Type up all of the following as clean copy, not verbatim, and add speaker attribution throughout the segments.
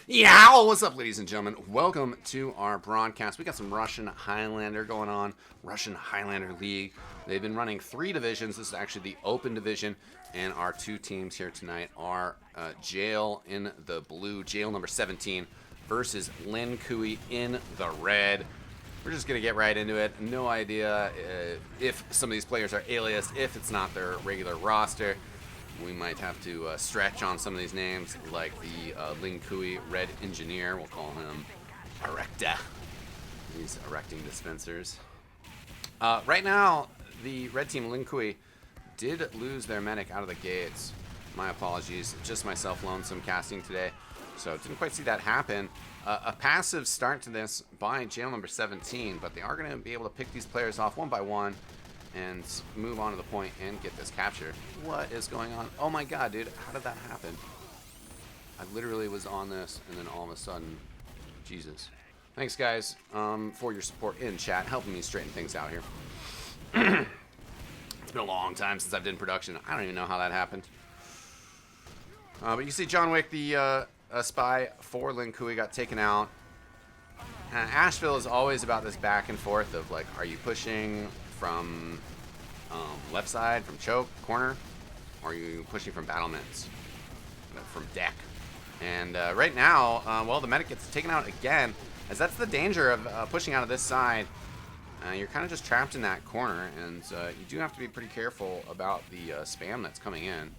Speaker 1: Yeah, what's up, ladies and gentlemen? Welcome to our broadcast. We got some Russian Highlander going on, Russian Highlander League. They've been running 3 divisions. This is actually the open division, and our 2 teams here tonight are Jail in the blue, Jail number 17, versus LinKuei in the red. We're just going to get right into it. No idea if some of these players are aliased, if it's not their regular roster. We might have to stretch on some of these names, like the LinKuei Red Engineer. We'll call him Erecta. He's erecting dispensers. Right now, the red team LinKuei did lose their medic out of the gates. My apologies. Just myself lonesome casting today, so didn't quite see that happen. A passive start to this by Jail number 17, but they are going to be able to pick these players off one by one and move on to the point and get this capture. What is going on? Oh my god, dude. How did that happen? I literally was on this, and then all of a sudden, Jesus. Thanks, guys, for your support in chat, helping me straighten things out here. It's been a long time since I've done production. I don't even know how that happened. But you see John Wick, the spy for LinKuei, got taken out. Asheville is always about this back and forth of, like, are you pushing from left side, from choke, corner, or are you pushing from battlements, from deck? And right now, well, the medic gets taken out again, as that's the danger of pushing out of this side. You're kind of just trapped in that corner, and you do have to be pretty careful about the spam that's coming in.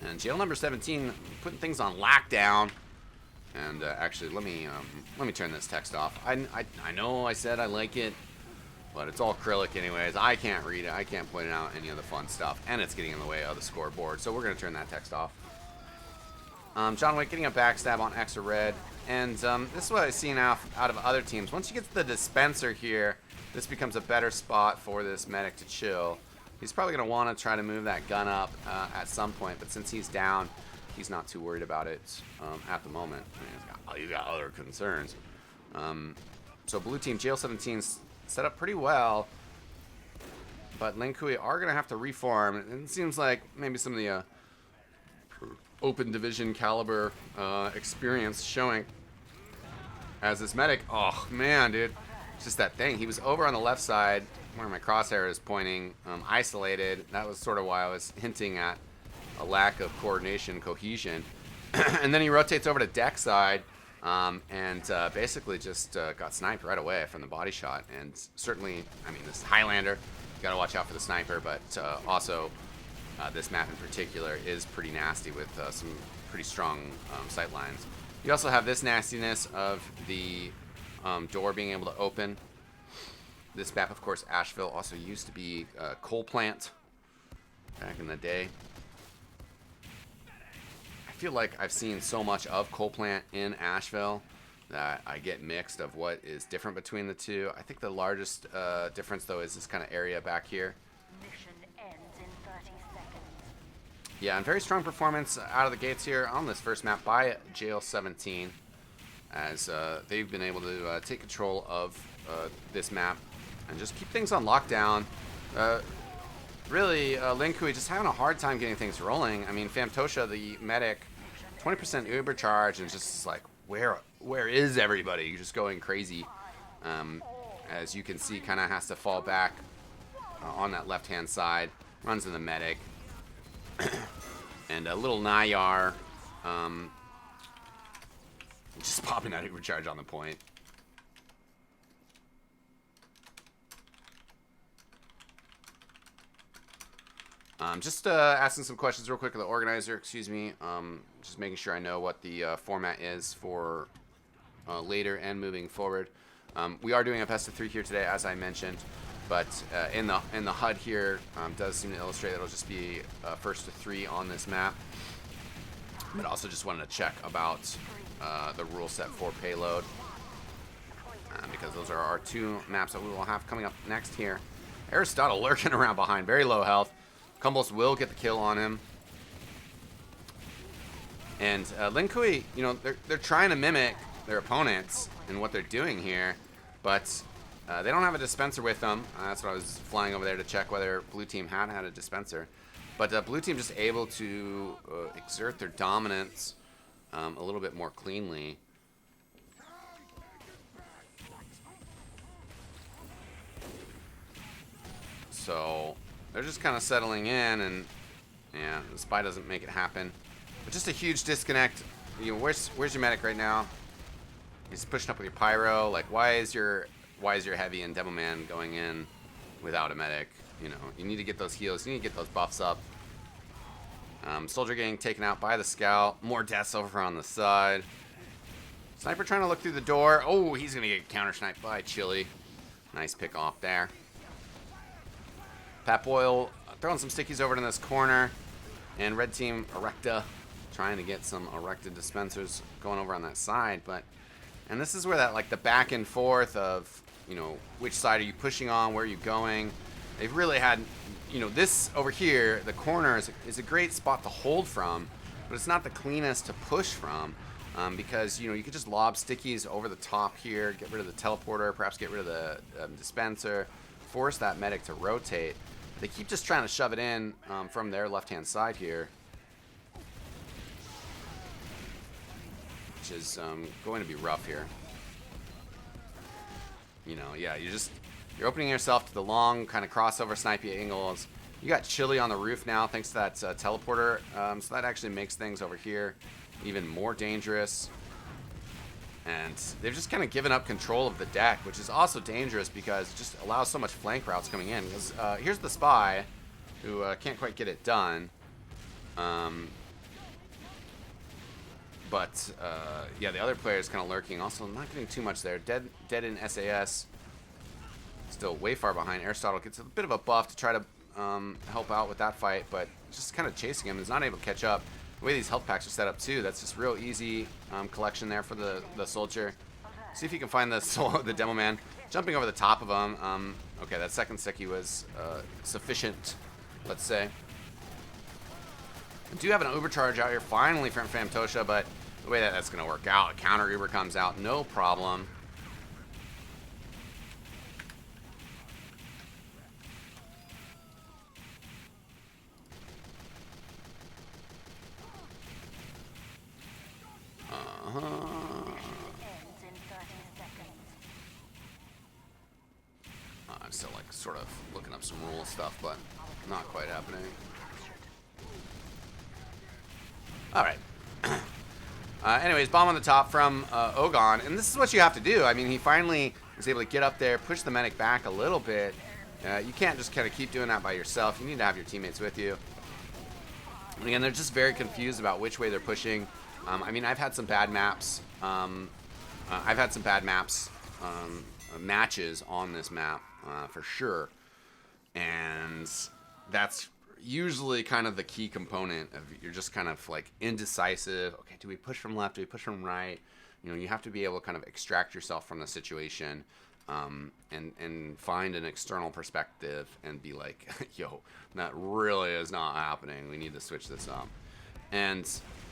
Speaker 1: And Jail number 17 putting things on lockdown. And actually, let me turn this text off. I know I said I like it, but it's all acrylic anyways. I can't read it. I can't point out any of the fun stuff, and it's getting in the way of the scoreboard. So we're gonna turn that text off. John Wick getting a backstab on extra red, and this is what I've seen out of other teams. Once you get to the dispenser here, this becomes a better spot for this medic to chill. He's probably gonna want to try to move that gun up at some point, but since he's down, he's not too worried about it at the moment. I mean, he's got other concerns. So blue team, Jail 17's set up pretty well, but LinKuei are going to have to reform. And it seems like maybe some of the open division caliber experience showing as this medic. Oh, man, dude. It's just that thing. He was over on the left side where my crosshair is pointing, isolated. That was sort of why I was hinting at a lack of coordination, cohesion. And then he rotates over to deck side and basically just got sniped right away from the body shot. And certainly, I mean, this Highlander, you gotta watch out for the sniper, but also this map in particular is pretty nasty with some pretty strong sight lines. You also have this nastiness of the door being able to open. This map, of course, Asheville also used to be a coal plant back in the day. I feel like I've seen so much of coal plant in Asheville that I get mixed of what is different between the two. I think the largest difference, though, is this kind of area back here.
Speaker 2: Mission ends in 30 seconds.
Speaker 1: Yeah, and very strong performance out of the gates here on this first map by Jail 17, as they've been able to take control of this map and just keep things on lockdown. Really, LinKuei just having a hard time getting things rolling. I mean, Famtosha, the medic, 20% uber charge, and just like, where is everybody? Just going crazy. As you can see, kind of has to fall back on that left-hand side. Runs in the medic. And a little Nayar just popping that uber charge on the point. Just asking some questions real quick of the organizer, excuse me. Just making sure I know what the format is for later and moving forward. We are doing a best of 3 here today, as I mentioned, but in the HUD here does seem to illustrate that it'll just be first to 3 on this map. But also just wanted to check about the rule set for Payload, because those are our 2 maps that we will have coming up next here. Aristotle lurking around behind, very low health. Kumbos will get the kill on him. And LinKuei, you know, they're trying to mimic their opponents and what they're doing here, but they don't have a dispenser with them. That's what I was flying over there to check whether blue team had a dispenser. But blue team just able to exert their dominance a little bit more cleanly. So they're just kind of settling in, and yeah, the spy doesn't make it happen. But just a huge disconnect. You know, where's your medic right now? He's pushing up with your pyro. Like, why is your heavy and demo man going in without a medic? You know, you need to get those heals. You need to get those buffs up. Soldier getting taken out by the scout. More deaths over on the side. Sniper trying to look through the door. Oh, he's gonna get counter sniped by Chili. Nice pick off there. Pat Boyle throwing some stickies over to this corner, and red team Erecta trying to get some Erecta dispensers going over on that side. And this is where that, like, the back and forth of, you know, which side are you pushing on, where are you going? They've really had, you know, this over here, the corner is a great spot to hold from, but it's not the cleanest to push from, because, you know, you could just lob stickies over the top here, get rid of the teleporter, perhaps get rid of the dispenser, force that medic to rotate. They keep just trying to shove it in from their left-hand side here, which is going to be rough here. You know, yeah, you're opening yourself to the long kind of crossover snipey angles. You got Chili on the roof now thanks to that teleporter, so that actually makes things over here even more dangerous. And they've just kind of given up control of the deck, which is also dangerous because it just allows so much flank routes coming in. Because here's the spy, who can't quite get it done. But yeah, the other player is kind of lurking. Also, not getting too much there. Dead in SAS. Still way far behind. Aristotle gets a bit of a buff to try to help out with that fight, but just kind of chasing him. Is not able to catch up. The way these health packs are set up too, that's just real easy collection there for the soldier. See if you can find the demo man. Jumping over the top of him. Okay, that second sticky was sufficient, let's say. We do have an Uber charge out here finally from Famtosha, but the way that's going to work out, a counter Uber comes out, no problem. I'm still like sort of looking up some rule stuff, but not quite happening. All right. Anyways, bomb on the top from Ogon, and this is what you have to do. I mean, he finally was able to get up there, push the medic back a little bit. You can't just kind of keep doing that by yourself. You need to have your teammates with you. And again, they're just very confused about which way they're pushing. I mean, I've had some bad maps. Matches on this map for sure, and that's usually kind of the key component of you're just kind of like indecisive. Okay, do we push from left? Do we push from right? You know, you have to be able to kind of extract yourself from the situation, and find an external perspective and be like, yo, that really is not happening. We need to switch this up. And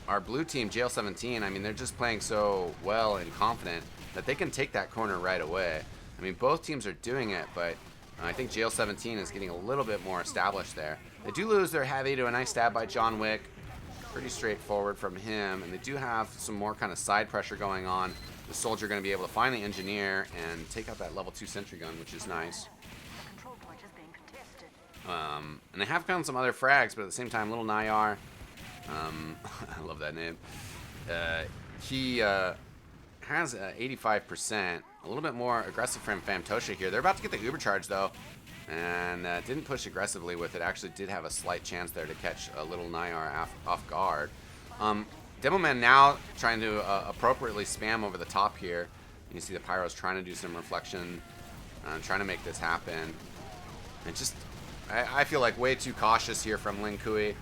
Speaker 1: our blue team, JL17, I mean, they're just playing so well and confident that they can take that corner right away. I mean, both teams are doing it, but I think JL17 is getting a little bit more established there. They do lose their heavy to a nice stab by John Wick. Pretty straightforward from him, and they do have some more kind of side pressure going on. The soldier going to be able to find the engineer and take out that level 2 sentry gun, which is nice. And they have found some other frags, but at the same time, little Nayar, I love that name. He has 85%, a little bit more aggressive from Famtosha here. They're about to get the Uber charge though, and didn't push aggressively with it. Actually did have a slight chance there to catch a little Nayar off guard. Demoman now trying to appropriately spam over the top here. You see the Pyro's trying to do some reflection, trying to make this happen. And just, I feel like way too cautious here from LinKuei.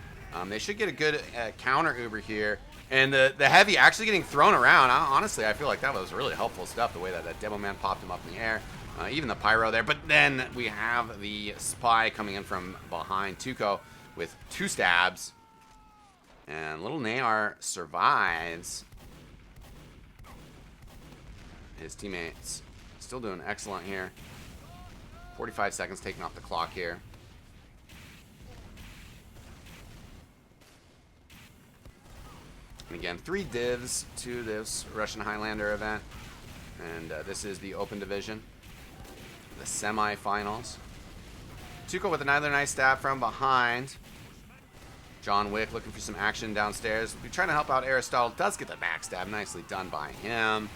Speaker 1: They should get a good counter Uber here. And the heavy actually getting thrown around. Honestly, I feel like that was really helpful stuff, the way that Demo Man popped him up in the air. Even the Pyro there. But then we have the Spy coming in from behind Tuco with 2 stabs. And little Nayar survives. His teammates still doing excellent here. 45 seconds taking off the clock here. And again, 3 divs to this Russian Highlander event. And this is the open division, the semifinals. Tuco with another nice stab from behind. John Wick looking for some action downstairs. We're trying to help out Aristotle. Does get the backstab. Nicely done by him.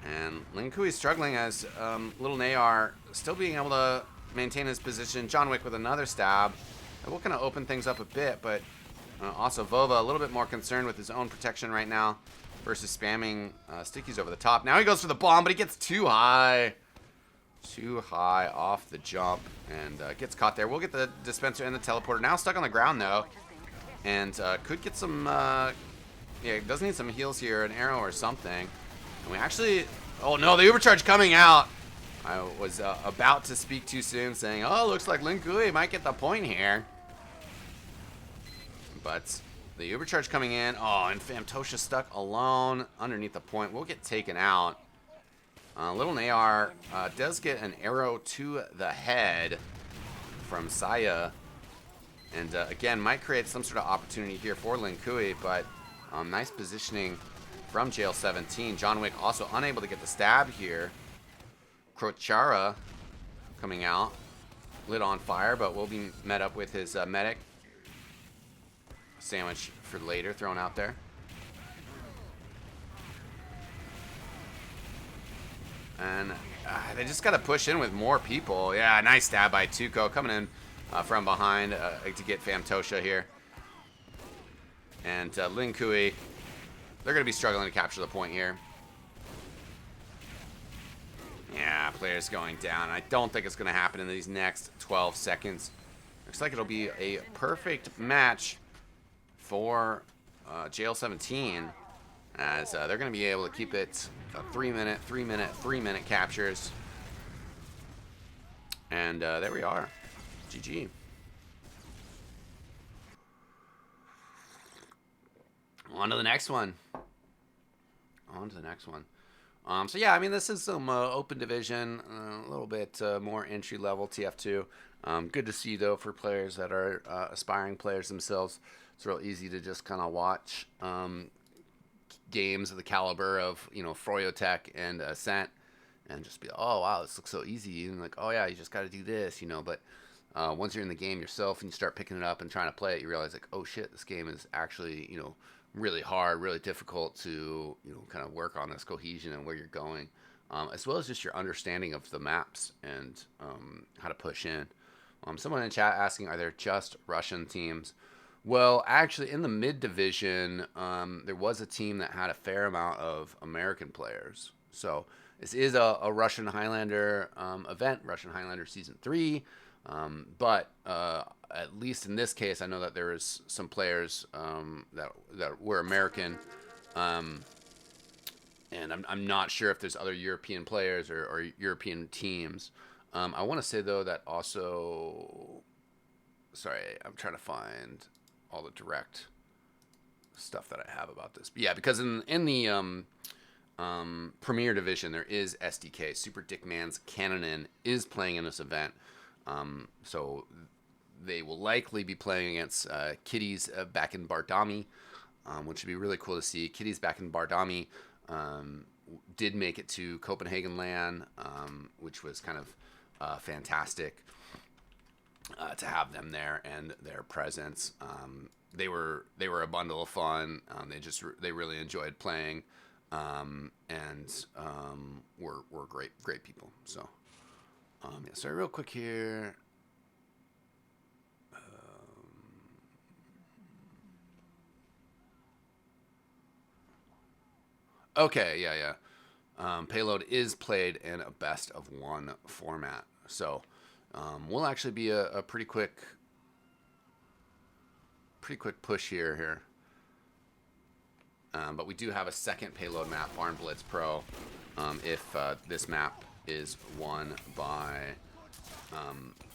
Speaker 1: And LinKuei struggling as Little Nayar still being able to maintain his position. John Wick with another stab. That will kind of open things up a bit, but also Vova a little bit more concerned with his own protection right now versus spamming stickies over the top. Now he goes for the bomb, but he gets too high. Too high off the jump and gets caught there. We'll get the dispenser and the teleporter. Now stuck on the ground, though. And could get some... yeah, does need some heals here, an arrow or something. And we actually... Oh, no, the overcharge coming out. I was about to speak too soon, saying, oh, looks like LinKuei might get the point here. But the overcharge coming in. Oh, and Famtosha stuck alone underneath the point. We'll get taken out. Little Nayar does get an arrow to the head from Saya. And again, might create some sort of opportunity here for LinKuei, but nice positioning from Jail 17. John Wick also unable to get the stab here. Krochara coming out, lit on fire, but will be met up with his medic. Sandwich for later thrown out there. And they just got to push in with more people. Yeah, nice stab by Tuco coming in from behind to get Famtosha here. And LinKuei, they're going to be struggling to capture the point here. Yeah, players going down. I don't think it's going to happen in these next 12 seconds. Looks like it'll be a perfect match for Jail 17. As they're going to be able to keep it 3-minute, 3-minute, 3-minute captures. And there we are. GG. On to the next one. On to the next one. So yeah, I mean, this is some open division, a little bit more entry level TF2. Good to see though for players that are aspiring players themselves. It's real easy to just kind of watch games of the caliber of, you know, Froyotech and Ascent and just be, oh wow, this looks so easy, and like, oh yeah, you just got to do this, you know. But once you're in the game yourself and you start picking it up and trying to play it, you realize like, oh shit, this game is actually, you know, really hard, really difficult to, you know, kind of work on this cohesion and where you're going, as well as just your understanding of the maps and how to push in. Someone in chat asking, are there just Russian teams? Well, actually, in the mid division, there was a team that had a fair amount of American players. So this is a Russian Highlander event, Russian Highlander Season 3. But at least in this case, I know that there is some players that were American. And I'm not sure if there's other European players or European teams. I want to say, though, that also... Sorry, I'm trying to find all the direct stuff that I have about this. But yeah, because in the Premier Division, there is SDK. Super Dickman's Canonin is playing in this event. So they will likely be playing against Kitties back in Bardami, which would be really cool to see. Kitties back in Bardami did make it to Copenhagen LAN, which was kind of fantastic. To have them there and their presence, they were a bundle of fun. They really enjoyed playing, and were great people. So, yeah, sorry, real quick here. Okay, yeah. Payload is played in a best of one format, so. Will actually be a pretty quick push here. But we do have a second Payload map, Barn Blitz Pro, if this map is won by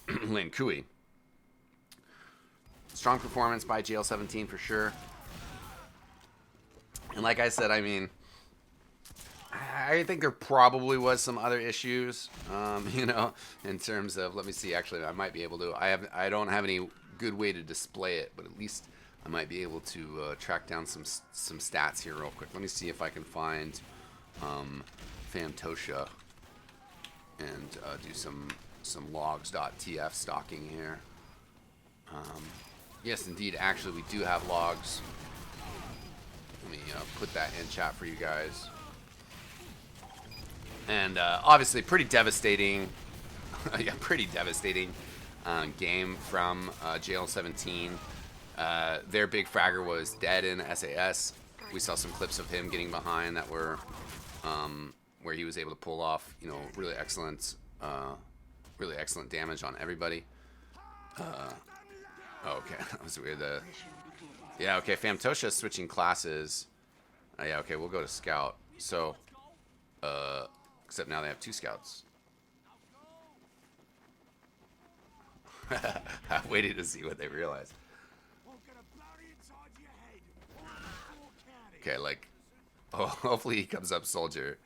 Speaker 1: LinKuei. Strong performance by JL17 for sure. And like I said, I mean, I think there probably was some other issues, you know, in terms of, let me see, actually, I might be able to, I don't have any good way to display it, but at least I might be able to track down some stats here real quick. Let me see if I can find Famtosha and do some logs.tf stalking here. Yes, indeed. Actually, we do have logs. Let me put that in chat for you guys. And obviously, pretty devastating. Yeah, pretty devastating game from JL17. Their big fragger was dead in SAS. We saw some clips of him getting behind that were where he was able to pull off, you know, really excellent damage on everybody. Oh, okay, that was weird. Yeah, okay, Famtosha is switching classes. Yeah, okay, we'll go to Scout. So, except now they have 2 Scouts. I waited to see what they realized. Okay, like, oh, hopefully he comes up Soldier.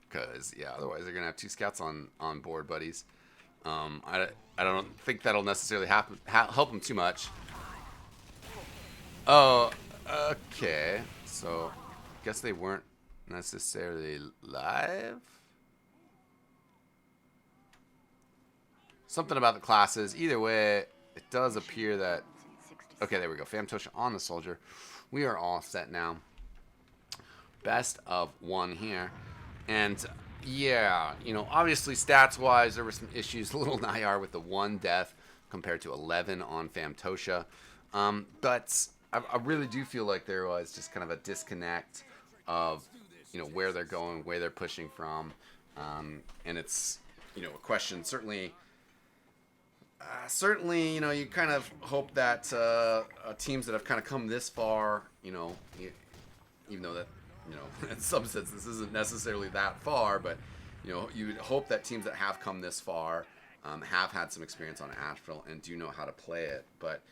Speaker 1: Because, yeah, otherwise they're going to have 2 Scouts on board, buddies. I don't think that'll necessarily help them too much. Oh, okay. So, guess they weren't necessarily live? Something about the classes. Either way, it does appear that... Okay, there we go. Famtosha on the Soldier. We are all set now. Best of 1 here. And... yeah, you know, obviously stats-wise, there were some issues. Little Nayar with the 1 death compared to 11 on Famtosha. But I really do feel like there was just kind of a disconnect of, you know, where they're going, where they're pushing from. And it's, you know, a question. Certainly, you know, you kind of hope that teams that have kind of come this far, you know, even though that, you know, in some sense, this isn't necessarily that far, but, you know, you would hope that teams that have come this far have had some experience on Asheville and do know how to play it. But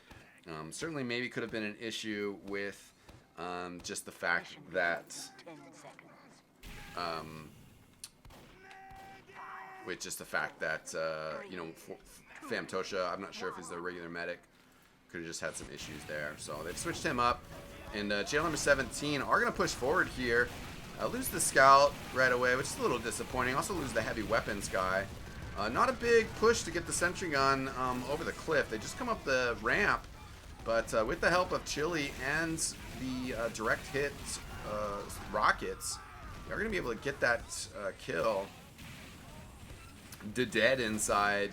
Speaker 1: certainly maybe could have been an issue with just the fact that, you know, Famtosha, I'm not sure if he's the regular medic, could have just had some issues there. So they've switched him up. And jail number 17 are going to push forward here. Lose the scout right away, which is a little disappointing. Also lose the heavy weapons guy. Not a big push to get the sentry gun over the cliff. They just come up the ramp. But with the help of Chili and the direct hit rockets, they're going to be able to get that kill. Dead inside.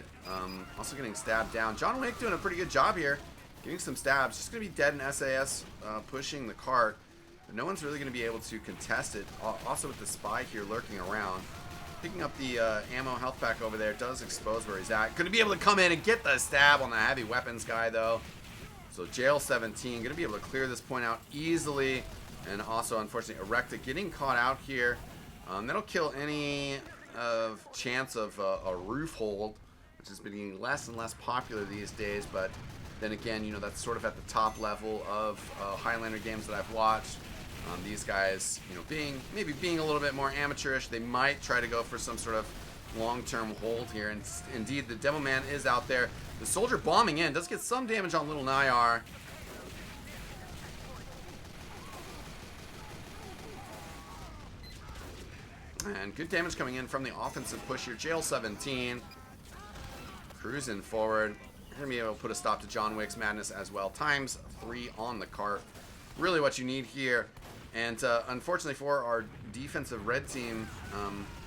Speaker 1: Also getting stabbed down. John Wick doing a pretty good job here. Getting some stabs. Just going to be dead in SAS, pushing the cart. But no one's really going to be able to contest it. Also with the spy here lurking around. Picking up the ammo health pack over there. Does expose where he's at. Going to be able to come in and get the stab on the heavy weapons guy, though. So Jail 17 going to be able to clear this point out easily. And also, unfortunately, Erecta getting caught out here. That'll kill any chance of a roof hold, which has been getting less and less popular these days. But then again, you know, that's sort of at the top level of Highlander games that I've watched. These guys, you know, being a little bit more amateurish, they might try to go for some sort of long-term hold here. And indeed, the Demo Man is out there. The Soldier bombing in does get some damage on Little Nayar. And good damage coming in from the offensive push here. Jail 17 cruising forward. Going to be able to put a stop to John Wick's madness as well. Times 3 on the cart. Really what you need here. And unfortunately for our defensive red team,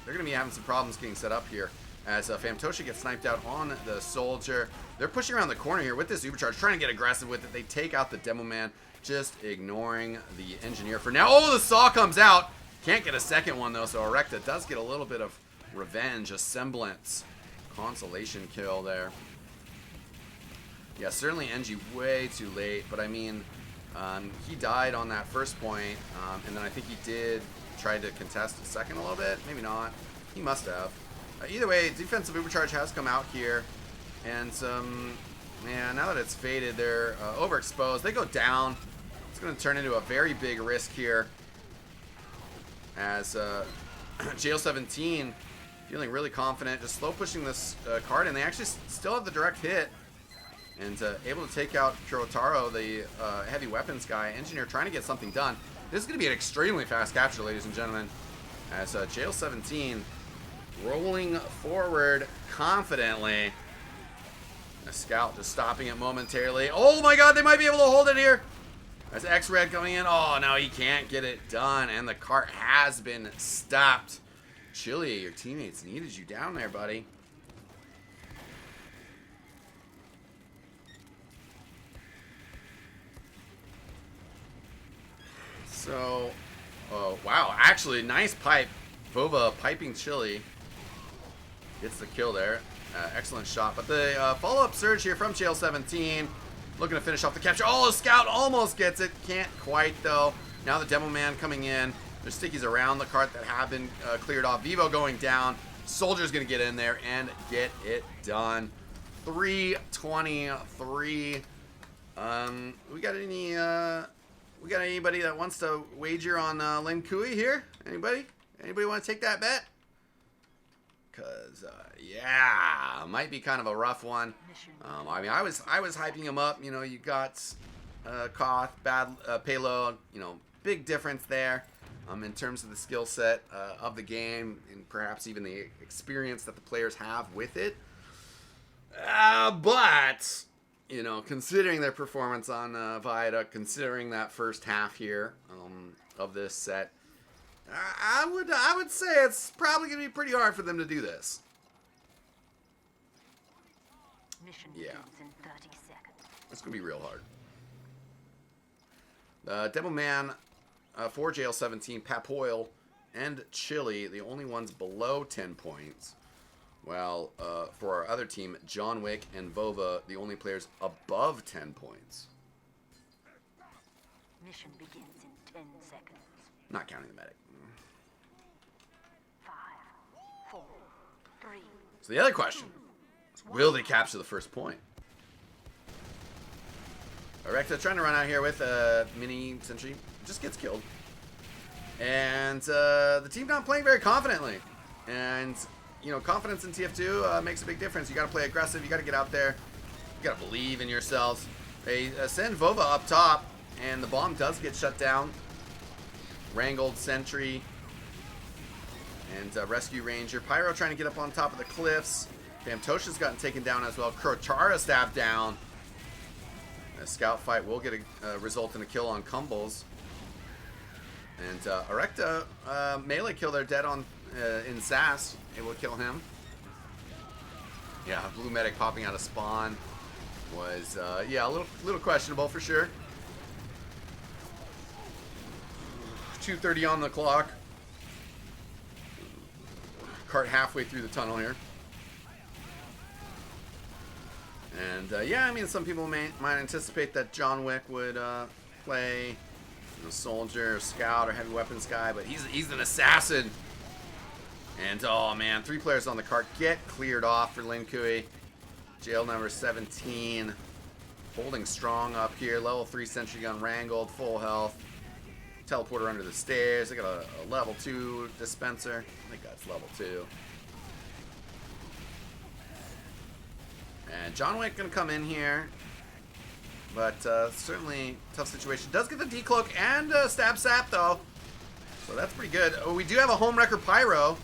Speaker 1: they're going to be having some problems getting set up here. As Famtosha gets sniped out on the Soldier. They're pushing around the corner here with this Ubercharge, trying to get aggressive with it. They take out the Demo Man, just ignoring the Engineer for now. Oh, the Saw comes out. Can't get a second one, though, so Erecta does get a little bit of revenge, a semblance. Consolation kill there. Yeah, certainly NG way too late, but I mean, he died on that first point, and then I think he did try to contest a second a little bit. Maybe not. He must have. Either way, defensive Ubercharge has come out here, and man, now that it's faded, they're overexposed. They go down. It's going to turn into a very big risk here. As Jail 17 feeling really confident, just slow pushing this card, and they actually still have the direct hit. and able to take out Kurotaro, the heavy weapons guy. Engineer trying to get something done. This is going to be an extremely fast capture, ladies and gentlemen, as Jail 17 rolling forward confidently. A scout just stopping it momentarily. Oh my god, they might be able to hold it here. That's X-Red coming in. Oh, no, he can't get it done, and the cart has been stopped. Chili, your teammates needed you down there, buddy. So, oh, wow, actually, nice pipe. Vova piping Chili. Gets the kill there. Excellent shot. But the follow-up surge here from Jail 17. Looking to finish off the capture. Oh, Scout almost gets it. Can't quite, though. Now the Demo Man coming in. There's stickies around the cart that have been cleared off. Vivo going down. Soldier's going to get in there and get it done. 323. We got anybody that wants to wager on LinKuei here? Anybody? Anybody want to take that bet? Because, yeah, might be kind of a rough one. I mean, I was hyping him up. You know, you got Koth, bad Payload. You know, big difference there in terms of the skill set of the game and perhaps even the experience that the players have with it. But, you know, considering their performance on Viaduct, considering that first half here of this set, I would say it's probably going to be pretty hard for them to do this.
Speaker 2: Mission
Speaker 1: Yeah.
Speaker 2: begins in 30 seconds.
Speaker 1: It's going to be real hard. Demo Man for Jail 17, Papoil, and Chili, the only ones below 10 points. While for our other team, John Wick and Vova, the only players above 10 points.
Speaker 2: Mission begins in 10 seconds.
Speaker 1: Not counting the medic.
Speaker 2: 5, 4, 3.
Speaker 1: So the other question is, will they capture the first point? Erecta trying to run out here with a mini sentry. Just gets killed. And the team not playing very confidently. And, you know, confidence in TF2 makes a big difference. You got to play aggressive. You got to get out there. You got to believe in yourselves. They send Vova up top. And the bomb does get shut down. Wrangled sentry. And rescue ranger. Pyro trying to get up on top of the cliffs. Famtosha's gotten taken down as well. Kurotaro stabbed down. A scout fight will get a result in a kill on Cumbles. And Erecta melee kill there dead on in Sass. Able to kill him. Yeah, blue medic popping out of spawn was yeah, a little questionable for sure. 2:30 on the clock. Cart halfway through the tunnel here. And yeah, I mean, some people might anticipate that John Wick would play soldier or scout or heavy weapons guy, but he's an assassin. And oh man, 3 players on the cart get cleared off for LinKuei. Jail number 17 holding strong up here. Level 3 sentry gun wrangled, full health. Teleporter under the stairs. They got a level 2 dispenser. I think that's level 2. And John Wick gonna come in here, but certainly tough situation. Does get the decloak and stab sap though, so that's pretty good. Oh, we do have a home wrecker pyro,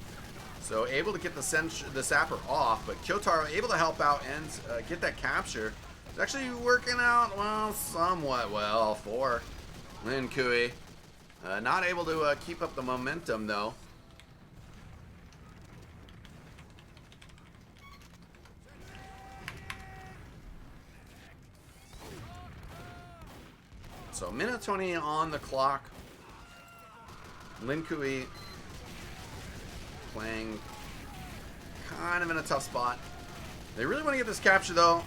Speaker 1: so able to get the sapper off. But Kyotaro able to help out and get that capture. It's actually working out well, somewhat well for LinKuei. Not able to keep up the momentum though. So minute 20 on the clock. LinKuei playing kind of in a tough spot. They really want to get this capture though.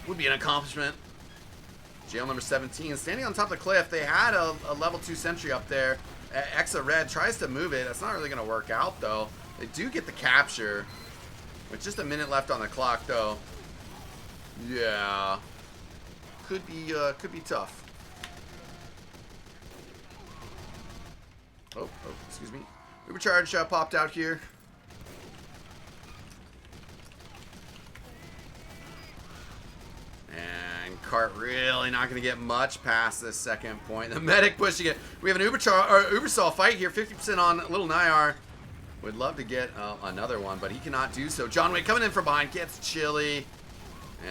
Speaker 1: Would be an accomplishment. Jail number 17 standing on top of the cliff. They had a level 2 sentry up there. Exa Red tries to move it. That's not really going to work out though. They do get the capture with just a minute left on the clock though. Yeah, could be tough. Oh, excuse me. Ubercharge popped out here. And Cart really not going to get much past this second point. The medic pushing it. We have an Ubersol fight here. 50% on Little Nyar. Would love to get another one, but he cannot do so. John Wick coming in from behind. Gets Chili.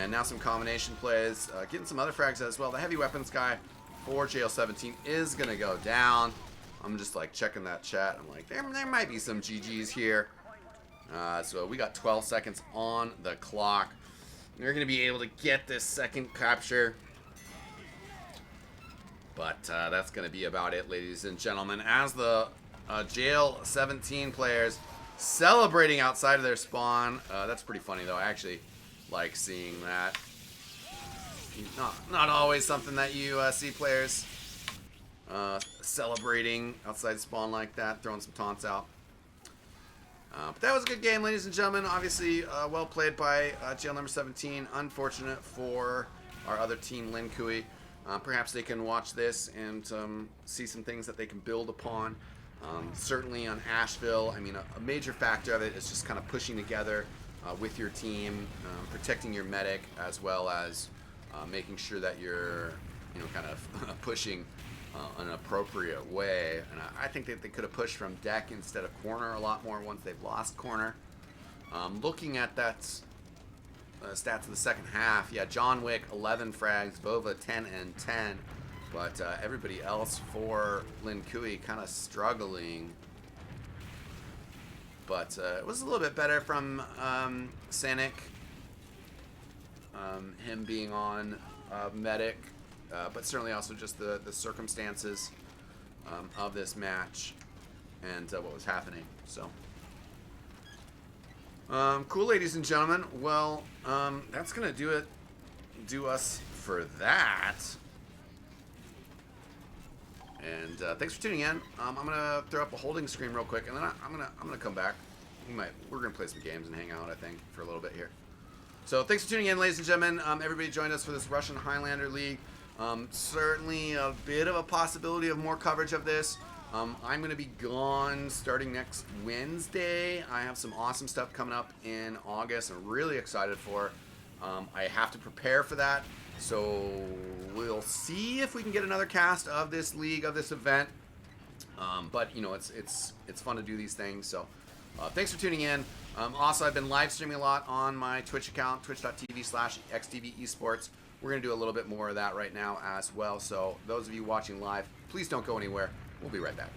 Speaker 1: And now some combination plays. Getting some other frags as well. The heavy weapons guy for JL17 is going to go down. I'm just like checking that chat. I'm like, there might be some GGs here. So we got 12 seconds on the clock. They're going to be able to get this second capture. But that's going to be about it, ladies and gentlemen. As the Jail 17 players celebrating outside of their spawn. That's pretty funny, though. I actually like seeing that. Not always something that you see players celebrating outside spawn like that, throwing some taunts out. But that was a good game, ladies and gentlemen. Obviously, well played by Jail number 17. Unfortunate for our other team, LinKuei. Perhaps they can watch this and see some things that they can build upon. Certainly on Asheville, I mean, a major factor of it is just kind of pushing together with your team, protecting your medic, as well as making sure that you're, kind of pushing an appropriate way. And I think that they could have pushed from deck instead of corner a lot more once they've lost corner. Looking at that stats of the second half, yeah, John Wick 11 frags, Vova 10 and 10, but everybody else for LinKuei kind of struggling. But it was a little bit better from Sanic, him being on medic. But certainly also just the circumstances of this match and what was happening. So, cool, ladies and gentlemen. Well, that's gonna do us for that. And thanks for tuning in. I'm gonna throw up a holding screen real quick, and then I'm gonna come back. We're gonna play some games and hang out, I think, for a little bit here. So thanks for tuning in, ladies and gentlemen. Everybody joined us for this Russian Highlander League. Certainly a bit of a possibility of more coverage of this. I'm going to be gone starting next Wednesday. I have some awesome stuff coming up in August I'm really excited for. I have to prepare for that. So we'll see if we can get another cast of this league, of this event. But, it's fun to do these things. So thanks for tuning in. Also, I've been live streaming a lot on my Twitch account, twitch.tv/xdvesports. We're going to do a little bit more of that right now as well. So those of you watching live, please don't go anywhere. We'll be right back.